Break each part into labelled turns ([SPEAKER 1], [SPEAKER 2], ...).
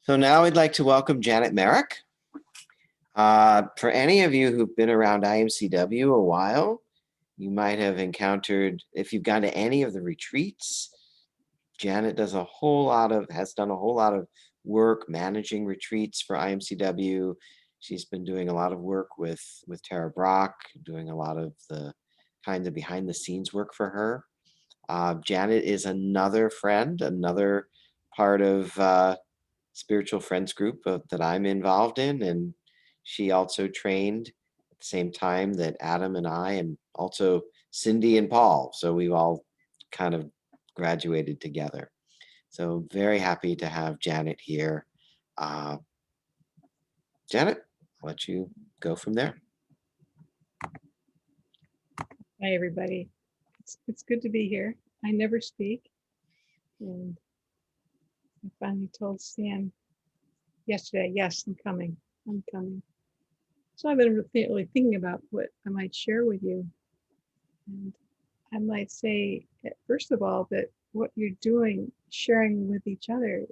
[SPEAKER 1] So now I'd like to welcome Janet Merrick. For any of you who've been around IMCW a while, you might have encountered, if you've gone to any of the retreats, Janet has done a whole lot of work managing retreats for IMCW. She's been doing a lot of work with Tara Brock, doing a lot of the kind of behind the scenes work for her. Janet is another friend, another part of spiritual friends group that I'm involved in. And she also trained at the same time that Adam and I, and also Cindy and Paul. So we've all kind of graduated together. So very happy to have Janet here. Uh, Janet, I'll let you go from there.
[SPEAKER 2] Hi, everybody. It's good to be here. I never speak. And I finally told Stan yesterday, yes, I'm coming. I'm coming. So I've been really thinking about what I might share with you. And I might say, first of all, that what you're doing, sharing with each other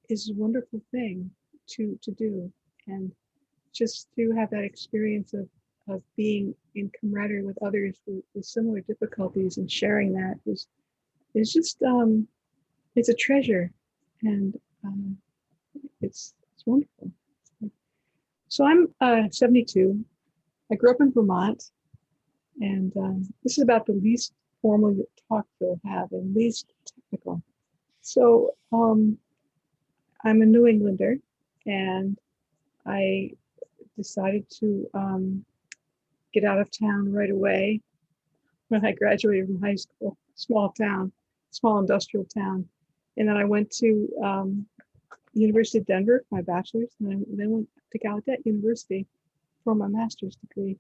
[SPEAKER 2] is a wonderful thing to do. And just to have that experience of being in camaraderie with others with similar difficulties and sharing that is just it's a treasure, and it's wonderful. So I'm 72. I grew up in Vermont, and this is about the least formal talk you'll have and least technical. So I'm a New Englander, and I decided to get out of town right away when I graduated from high school. Small industrial town. And then I went to University of Denver for my bachelor's, and then went to Gallaudet University for my master's degree.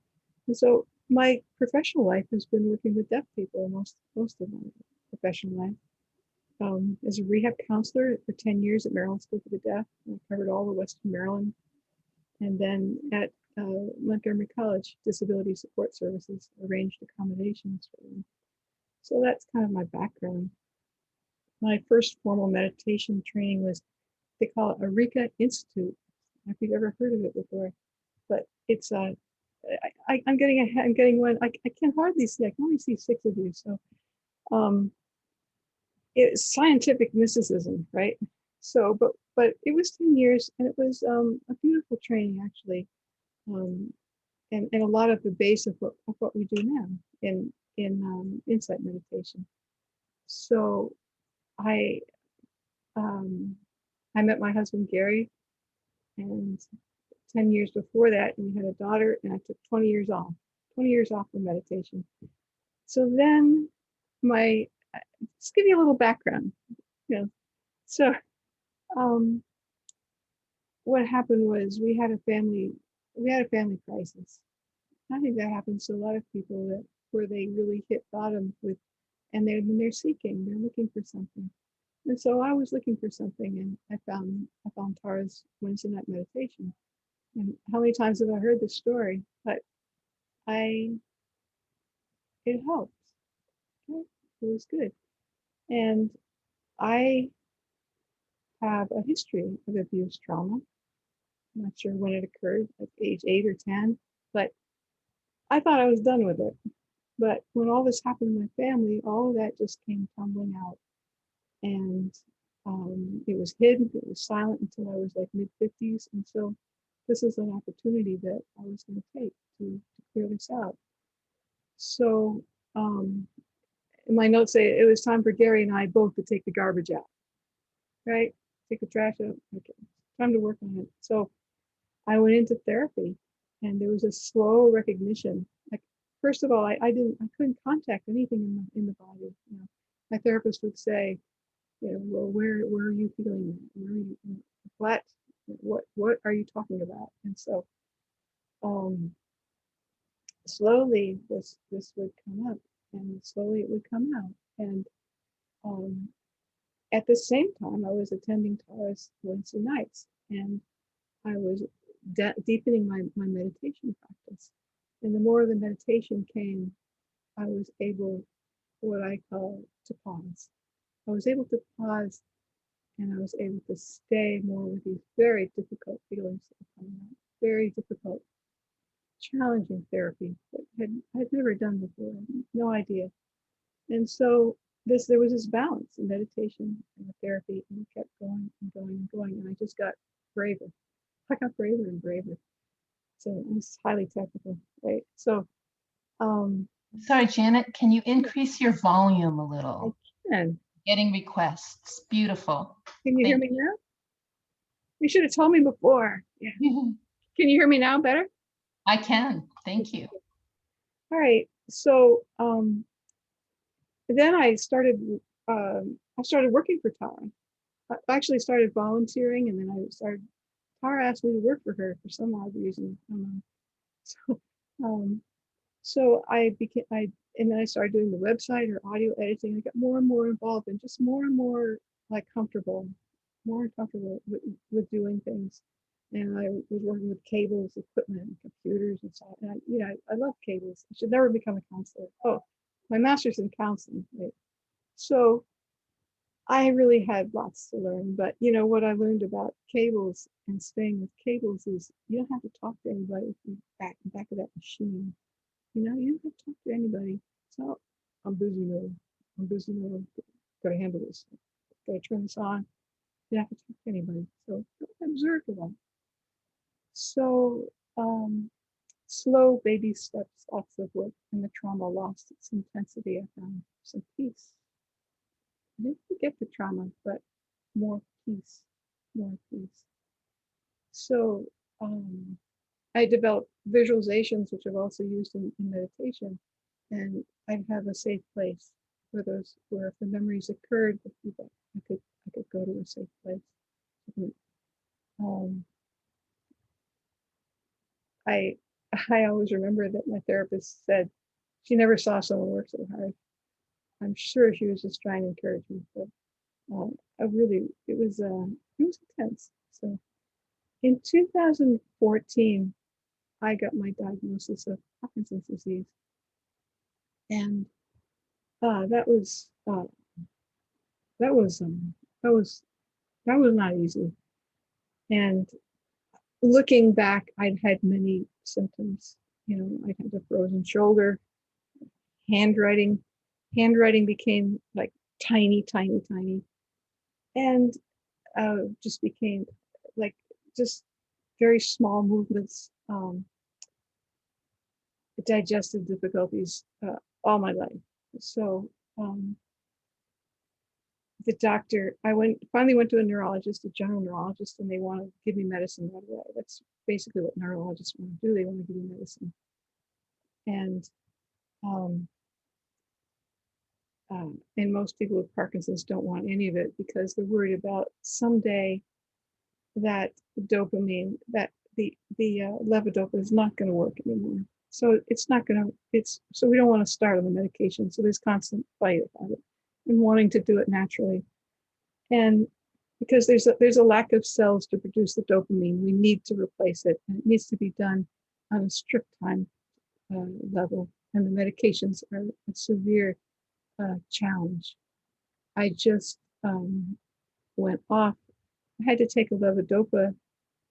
[SPEAKER 2] And so my professional life has been working with deaf people most of my professional life. As a rehab counselor for 10 years at Maryland School for the Deaf, I covered all of Western Maryland. And then at Montgomery College, Disability Support Services arranged accommodations for them. So that's kind of my background. My first formal meditation training was, they call it Eureka Institute. I don't know if you've ever heard of it before, but it's I'm getting one. I can hardly see. I can only see 6 of you. So it's scientific mysticism, right? So, but it was 10 years, and it was a beautiful training actually, and a lot of the base of what we do now in insight meditation. So I met my husband Gary, and 10 years before that, we had a daughter, and I took 20 years off from meditation. So then just give you a little background, So what happened was we had a family crisis. I think that happens to a lot of people, where they really hit bottom with, and they're looking for something. And so I was looking for something, and I found Tara's Wednesday night meditation. And how many times have I heard this story? But it helped. It was good. And I have a history of abuse trauma. I'm not sure when it occurred, like age 8 or 10, but I thought I was done with it. But when all this happened in my family, all of that just came tumbling out. And it was hidden, it was silent until I was like mid-50s. And so this is an opportunity that I was going to take to clear this out. So my notes say it was time for Gary and I both to take the garbage out, right? Take the trash out. Okay, time to work on it. So I went into therapy, and there was a slow recognition. Like, first of all, I couldn't contact anything in the body. My therapist would say, well, where are you feeling? Where are you, what are you talking about? And so slowly this would come up, and slowly it would come out. And at the same time, I was attending Tara's Wednesday nights, and I was deepening my meditation practice. And the more the meditation came, I was able, what I call, to pause. I was able to pause and I was able to stay more with these very difficult feelings that were coming out, very difficult, challenging therapy that I'd never done before, no idea. And so there was this balance in meditation and the therapy, and it kept going and going and going, and I just got braver. I got braver and braver. So it's highly technical, right? So
[SPEAKER 3] Sorry, Janet, can you increase your volume a
[SPEAKER 2] I
[SPEAKER 3] little?
[SPEAKER 2] can.
[SPEAKER 3] Getting requests. Beautiful.
[SPEAKER 2] Can you hear me now? You should have told me before. Yeah.
[SPEAKER 3] You.
[SPEAKER 2] Can you hear me now better?
[SPEAKER 3] I can. Thank you.
[SPEAKER 2] All right. So then I started working for Tara. I actually started volunteering, and then Tara asked me to work for her for some odd reason. I don't know. So so and then I started doing the website or audio editing. I got more and more involved and just more and more like more comfortable with doing things. And I was working with cables, equipment, and computers and stuff. And I love cables. I should never become a counselor. Oh, my master's in counseling, right? So I really had lots to learn. But what I learned about cables and staying with cables is you don't have to talk to anybody if you're back of that machine. You don't have to talk to anybody. So I'm busy now. I'm busy now. Gotta handle this. Gotta turn this on. You don't have to talk to anybody. So observe a lot. So slow baby steps, lots of work, and the trauma lost its intensity. I found some peace. I didn't forget the trauma, but more peace, more peace. So I developed visualizations, which I've also used in meditation, and I have a safe place where if the memories occurred, I could go to a safe place. Um, I I always remember that my therapist said she never saw someone work so hard. I'm sure she was just trying to encourage me, but it was intense. So in 2014, I got my diagnosis of Parkinson's disease, and that was that was that was that was not easy. And looking back, I'd had many symptoms. I had a frozen shoulder, handwriting. Handwriting became like tiny, tiny, tiny, and just became like just very small movements. Digestive difficulties all my life. So the doctor, finally went to a neurologist, a general neurologist, and they want to give me medicine right away. That's basically what neurologists want to do. They want to give you medicine. And and most people with Parkinson's don't want any of it because they're worried about someday that dopamine, that the levodopa is not going to work anymore. So it's not going to. So we don't want to start on the medication. So there's constant fight about it and wanting to do it naturally. And because there's a lack of cells to produce the dopamine, we need to replace it, and it needs to be done on a strict time level. And the medications are a severe challenge. I just went off. I had to take a levodopa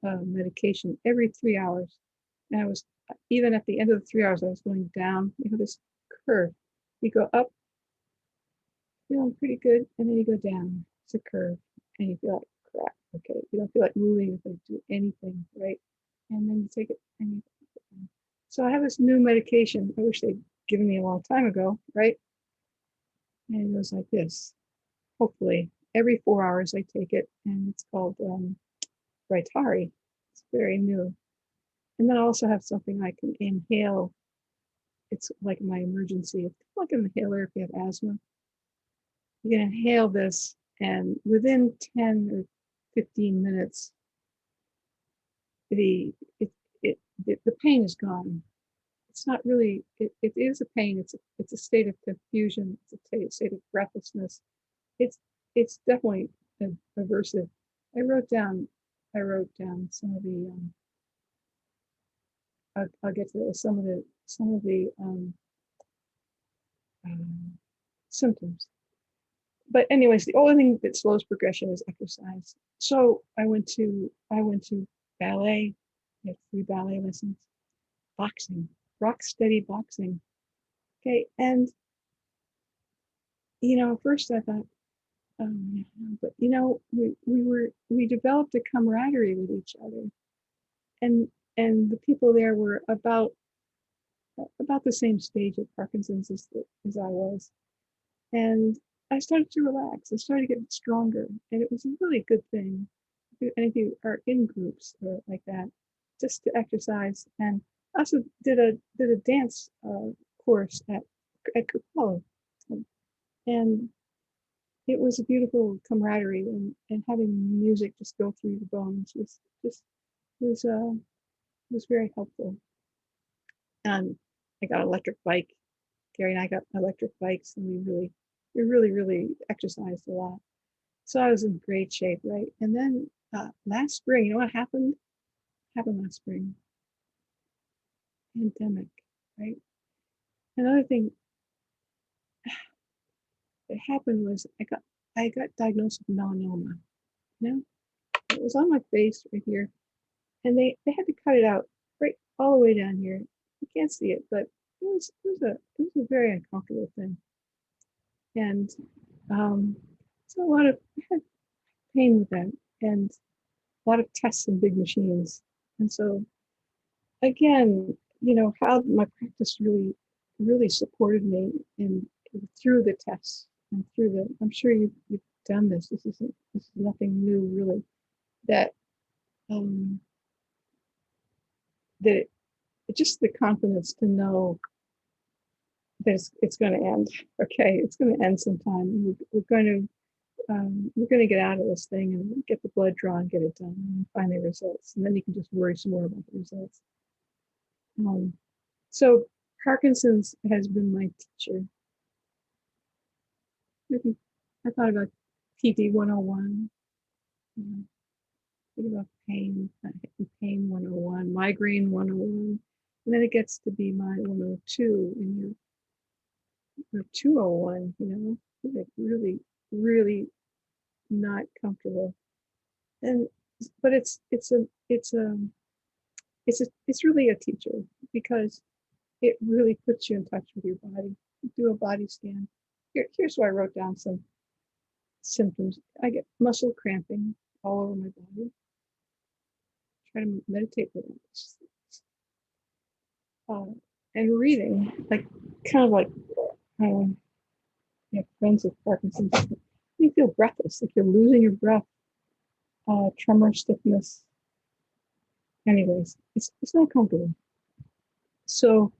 [SPEAKER 2] medication every 3 hours, and I was even at the end of the 3 hours, I was going down. This curve. You go up, feeling pretty good, and then you go down. It's a curve, and you feel like crap. Okay, you don't feel like moving if I do anything, right? And then you take it, and you. So I have this new medication. I wish they'd given me a long time ago, right? And it was like this. Hopefully, every 4 hours I take it, and it's called Rytari. It's very new. And then I also have something I can inhale. It's like my emergency. It's like an inhaler if you have asthma. You can inhale this, and within 10 or 15 minutes, the pain is gone. It's not really. It is a pain. It's a state of confusion. It's a state of breathlessness. It's definitely aversive. I wrote down some of the. I'll get to some of the symptoms. but anyways, the only thing that slows progression is exercise. So I went to ballet, I had 3 ballet lessons, boxing, rock steady boxing. Okay, and at first I thought, oh, yeah, but we developed a camaraderie with each other, and the people there were about the same stage of Parkinson's as I was, and I started to relax. I started to get stronger, and it was a really good thing. And if you are in groups or like that, just to exercise. And I also did a dance course at Capella, and it was a beautiful camaraderie, and having music just go through your bones was was very helpful. And I got an electric bike. Gary and I got electric bikes, and we really exercised a lot. So I was in great shape, right? And then last spring, you know what happened? Happened last spring. Pandemic, right? Another thing that happened was I got diagnosed with melanoma. You know, it was on my face right here, and they had to cut it out right all the way down here. You can't see it, but it was a very uncomfortable thing, and so I had pain with that, and a lot of tests and big machines, and so again, how my practice really supported me in through the tests and through I'm sure you've done this. This is nothing new really. That um, that it just the confidence to know that it's going to end. Okay, it's going to end sometime. We're going to get out of this thing and get the blood drawn, get it done, and find the results, and then you can just worry some more about the results. So Parkinson's has been my teacher. I thought about PD 101, think about pain 101, migraine 101, and then it gets to be my 102, and your 201, like really not comfortable. And but it's really a teacher, because it really puts you in touch with your body. You do a body scan. Here's why I wrote down some symptoms. I get muscle cramping all over my body. Try to meditate with it. And reading, like kind of like friends with Parkinson's. You feel breathless, like you're losing your breath. Tremor, stiffness. Anyways, it's not comfortable. So,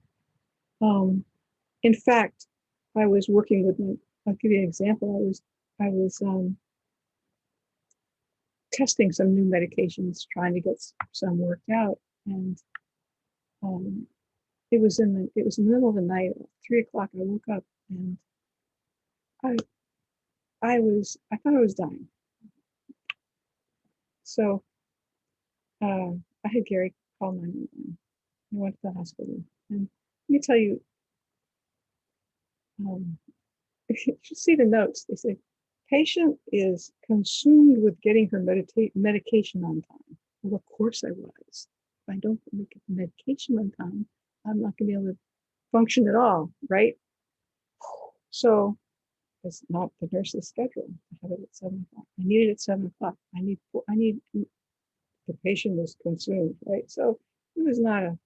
[SPEAKER 2] in fact, I was working with my. I'll give you an example. I was testing some new medications, trying to get some worked out, and it was in the middle of the night, 3 o'clock. I woke up, and I thought I was dying. So I had Gary call 911. I went to the hospital, and let me tell you, if you should see the notes. They say patient is consumed with getting her medication on time. Well, of course I was. If I don't get the medication on time, I'm not going to be able to function at all, right? So it's not the nurse's schedule. I have it at 7 o'clock. I need it at 7 o'clock. I need the patient was consumed, right? So it was not a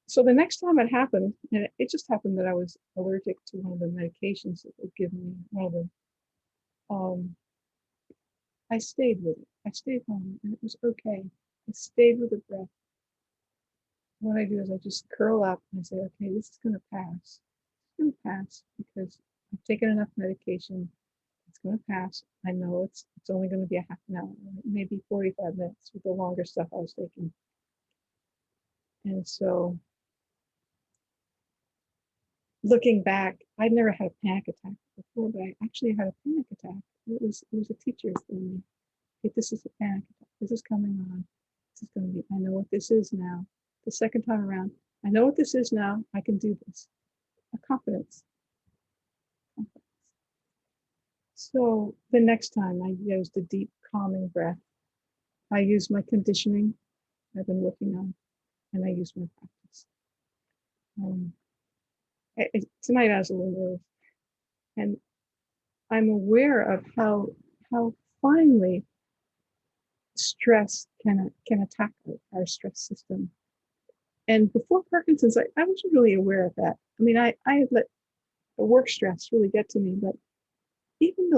[SPEAKER 2] so the next time it happened, and it just happened that I was allergic to one of the medications that they'd given me, one of them. I stayed with it. I stayed home, and it was okay. I stayed with the breath. What I do is I just curl up and I say, okay, this is going to pass. It's going to pass because I've taken enough medication. It's going to pass. I know it's only going to be a half an hour, maybe 45 minutes with the longer stuff I was taking. And so looking back, I'd never had a panic attack before, but I actually had a panic attack. It was a teacher telling me, hey, this is a panic attack. This is coming on. This is going to be, I know what this is now. The second time around, I know what this is now. I can do this. A confidence. So the next time I used a deep calming breath, I use my conditioning I've been working on, and I use my practice. Um, Tonight I was a little nervous, and I'm aware of how finely stress can attack our stress system. And before Parkinson's, I wasn't really aware of that. I mean, I had let the work stress really get to me, but even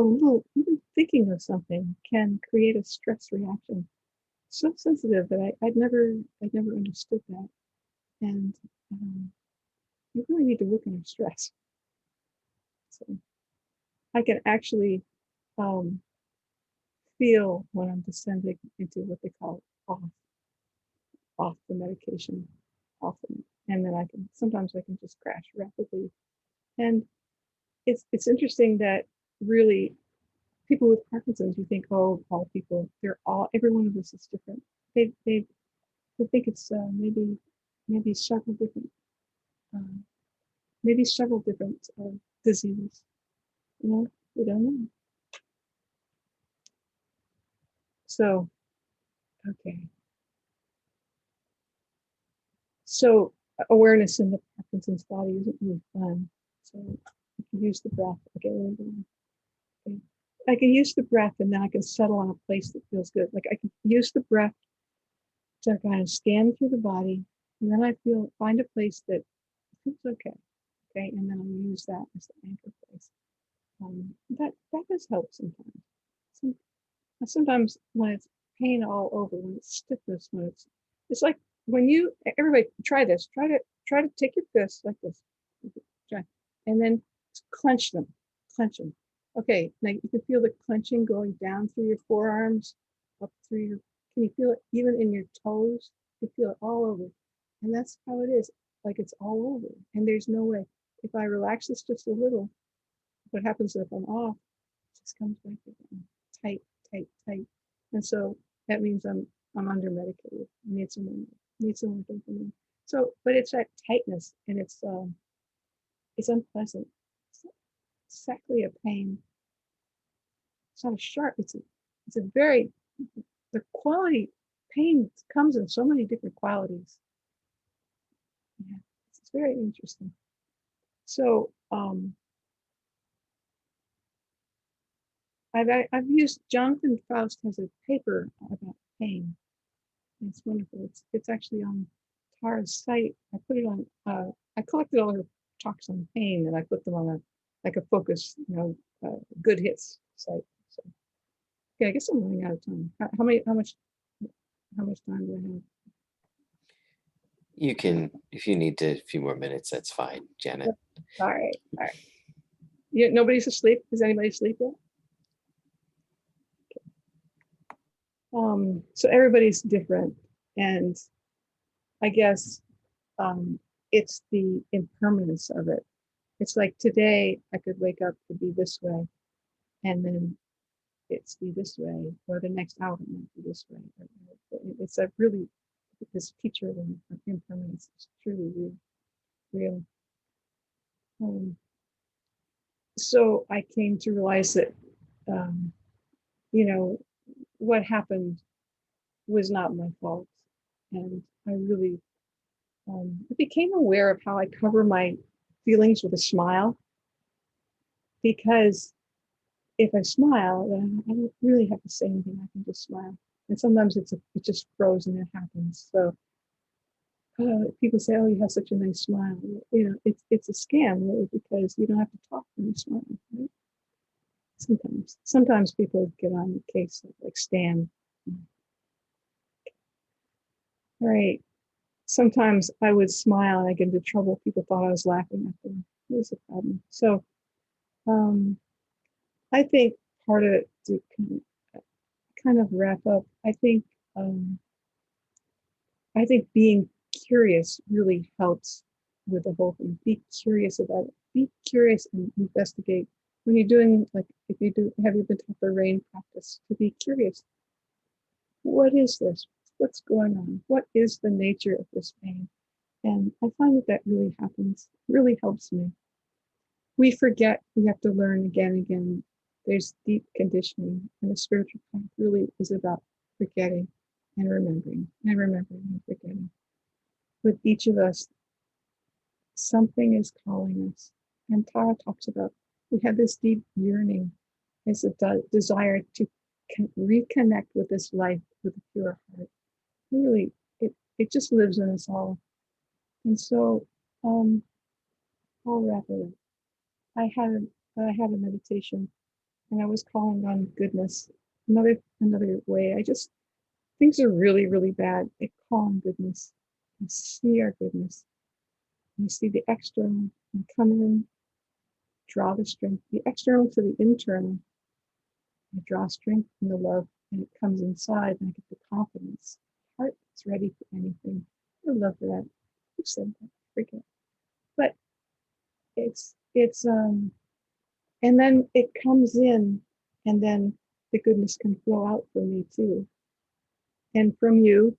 [SPEAKER 2] thinking of something can create a stress reaction. So sensitive that I'd never understood that. And you really need to work on your stress. So I can actually um, feel when I'm descending into what they call off the medication, often, and then sometimes I can just crash rapidly. And it's interesting that really people with Parkinson's, you think, oh, all people, every one of us is different. They think it's maybe several different uh, diseases. You know, we don't know. So okay, so awareness in the Parkinson's body isn't really fun. So you can use the breath. Okay. I can use the breath, and then I can settle on a place that feels good. Like I can use the breath to kind of scan through the body, and then I find a place that feels okay. Okay, and then I'll use that as the anchor place. That does help sometimes. Sometimes when it's pain all over, when it's stiffness, when it's like when everybody try this. Try to take your fists like this, try, and then clench them, clench them. Okay, now you can feel the clenching going down through your forearms, up through your. Can you feel it even in your toes? You feel it all over, and that's how it is. Like it's all over, and there's no way. If I relax this just a little, what happens if I'm off? It just comes back again, tight, tight, tight. And so that means I'm under medicated. I need someone to for me. So, but it's that tightness, and it's unpleasant. It's not exactly a pain. It's not a sharp. It's a very the quality. Pain comes in so many different qualities. Yeah, it's very interesting. So I've used Jonathan Faust has a paper about pain. It's wonderful. It's actually on Tara's site. I put it on. I collected all her talks on pain, and I put them on a focus, good hits site. So okay, I guess I'm running out of time. How much time do I have?
[SPEAKER 1] You can, if you need a few more minutes, that's fine, Janet.
[SPEAKER 2] All right, all right. Nobody's asleep. Is anybody asleep yet? So everybody's different, and I guess it's the impermanence of it. It's like today I could wake up to be this way, and then it's be this way, or the next hour it might be this way. It's a really this feature of impermanence is truly real. So I came to realize that um, what happened was not my fault, and I really I became aware of how I cover my feelings with a smile, because if I smile, then I don't really have to say anything. I can just smile. And sometimes it just froze and it happens. So people say, "Oh, you have such a nice smile." It's a scam, really, because you don't have to talk when you smile. Right? Sometimes people get on the case like Stan. All right. Sometimes I would smile and I get into trouble. People thought I was laughing at them. It was a problem. So I think part of it to kind of wrap up. Um, I think being curious really helps with the whole thing. Be curious about it. Be curious and investigate. When you're doing, like, if you do, have you been taught the rain practice? To be curious. What is this? What's going on? What is the nature of this pain? And I find that really happens, really helps me. We forget, we have to learn again and again there's deep conditioning, and the spiritual path really is about forgetting and remembering and forgetting. With each of us, something is calling us. And Tara talks about we have this deep yearning, it's a desire to reconnect with this life with a pure heart. Really, it just lives in us all. And so I'll wrap it up. I had a meditation, and I was calling on goodness. Another way. Things are really, really bad. I call on goodness and see our goodness. And you see the external and come in, draw the strength, the external to the internal. I draw strength from the love, and it comes inside, and I get the confidence. Heart is ready for anything. I love that. Who said that? I forget. But it's and then it comes in, and then the goodness can flow out from me too, and from you,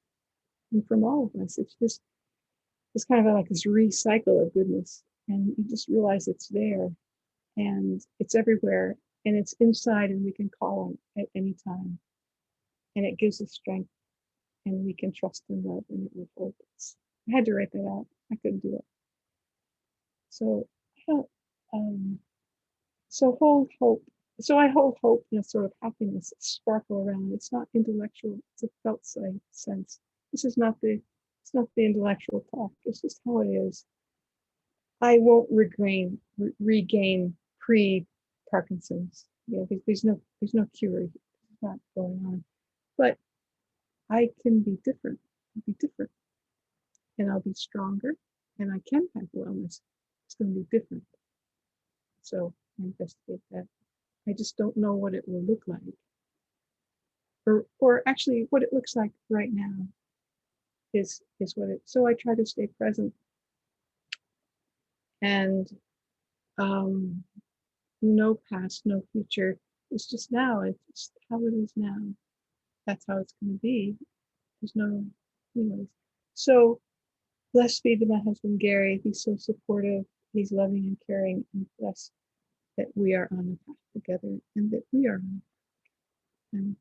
[SPEAKER 2] and from all of us. It's kind of like this recycle of goodness, and you just realize it's there, and it's everywhere, and it's inside, and we can call on it at any time, and it gives us strength, and we can trust in love, and it will hold us. I had to write that out. I couldn't do it. So, so hold hope. So I hold hope and a sort of happiness, a sparkle around. It's not intellectual. It's a felt sense. This is not it's not the intellectual talk. It's just how it is. I won't regain pre-Parkinson's. There's no cure. It's not going on. But I can be different. I'll be different, and I'll be stronger, and I can have wellness. It's going to be different. So I investigate that. I just don't know what it will look like, or actually what it looks like right now is what it. So I try to stay present, and no past, no future. It's just now. It's just how it is now. That's how it's going to be. There's no, anyways. So blessed be to my husband Gary. He's so supportive. He's loving and caring, and blessed that we are on the path together, and that we are on. And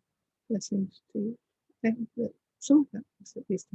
[SPEAKER 2] blessings to you. I hope that some of that was at least.